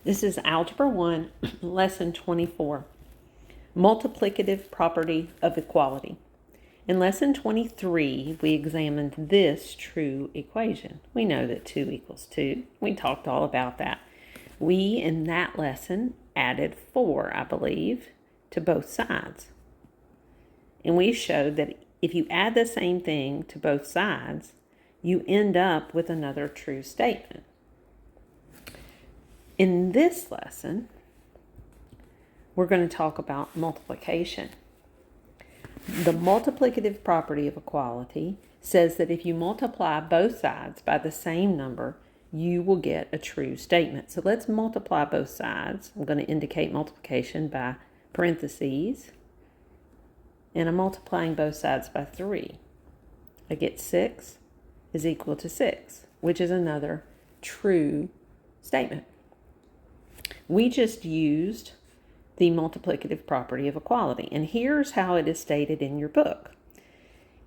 This is Algebra 1, Lesson 24, Multiplicative Property of Equality. In Lesson 23, we examined this true equation. We know that 2 equals 2. We talked all about that. We, in that lesson, added 4, I believe, to both sides. And we showed that if you add the same thing to both sides, you end up with another true statement. In this lesson, we're going to talk about multiplication. The multiplicative property of equality says that if you multiply both sides by the same number, you will get a true statement. So let's multiply both sides. I'm going to indicate multiplication by parentheses. And I'm multiplying both sides by 3. I get 6 is equal to 6, which is another true statement. We just used the multiplicative property of equality. And here's how it is stated in your book.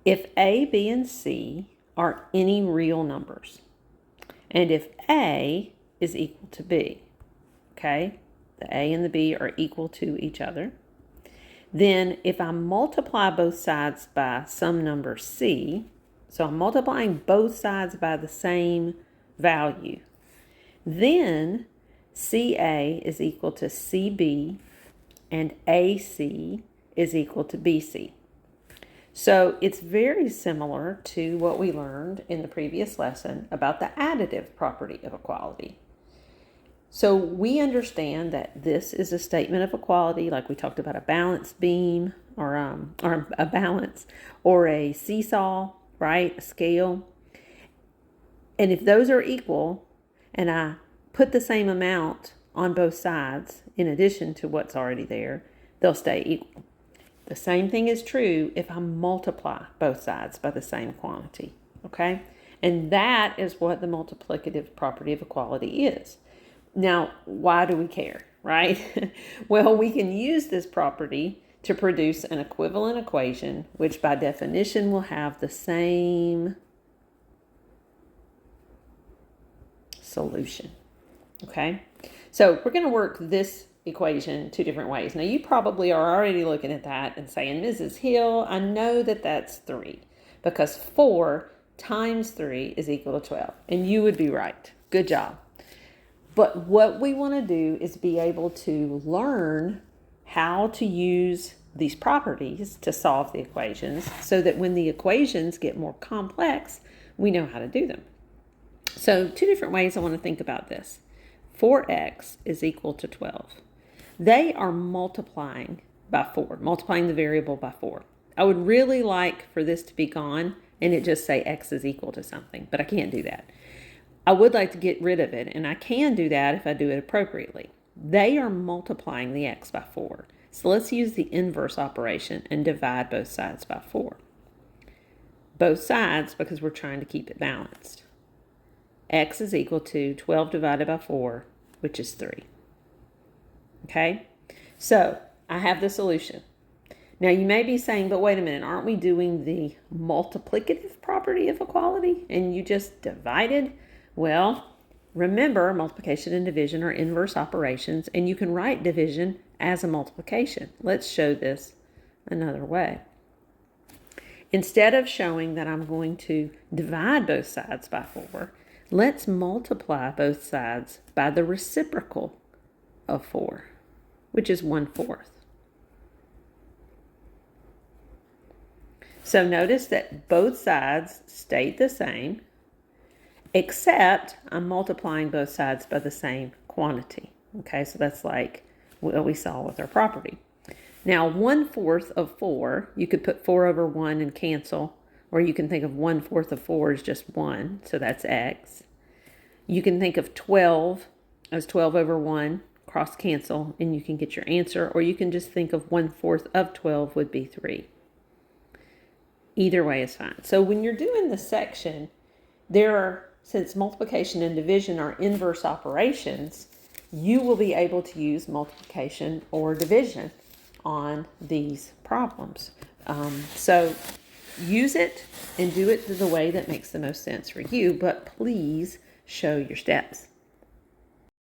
If A, B, and C are any real numbers, and if A is equal to B, okay, the A and the B are equal to each other, then if I multiply both sides by some number C, so I'm multiplying both sides by the same value, then CA is equal to CB and AC is equal to BC. So it's very similar to what we learned in the previous lesson about the additive property of equality. So we understand that this is a statement of equality, like we talked about a balance beam or a balance or a seesaw, right? A scale. And if those are equal and I put the same amount on both sides in addition to what's already there, they'll stay equal. The same thing is true if I multiply both sides by the same quantity, okay? And that is what the multiplicative property of equality is. Now, why do we care, right? Well, we can use this property to produce an equivalent equation, which by definition will have the same solution. Okay, so we're going to work this equation 2 different ways. Now, you probably are already looking at that and saying, Mrs. Hill, I know that that's 3 because 4 times 3 is equal to 12. And you would be right. Good job. But what we want to do is be able to learn how to use these properties to solve the equations so that when the equations get more complex, we know how to do them. So 2 different ways I want to think about this. 4x is equal to 12. They are multiplying by 4, multiplying the variable by 4. I would really like for this to be gone and it just say x is equal to something, but I can't do that. I would like to get rid of it, and I can do that if I do it appropriately. They are multiplying the x by 4. So let's use the inverse operation and divide both sides by 4. Both sides because we're trying to keep it balanced. X is equal to 12 divided by 4, which is 3. Okay, so I have the solution. Now you may be saying, but wait a minute, aren't we doing the multiplicative property of equality and you just divided? Well, remember multiplication and division are inverse operations and you can write division as a multiplication. Let's show this another way. Instead of showing that I'm going to divide both sides by 4, let's multiply both sides by the reciprocal of 4, which is 1/4. So notice that both sides stayed the same, except I'm multiplying both sides by the same quantity. Okay, so that's like what we saw with our property. Now, 1/4 of 4, you could put 4 over 1 and cancel, or you can think of 1/4 of 4 as just 1, so that's x. You can think of 12 as 12 over 1, cross cancel, and you can get your answer, or you can just think of 1/4 of 12 would be 3. Either way is fine. So when you're doing the section, since multiplication and division are inverse operations, you will be able to use multiplication or division on these problems. So use it and do it the way that makes the most sense for you, but please show your steps.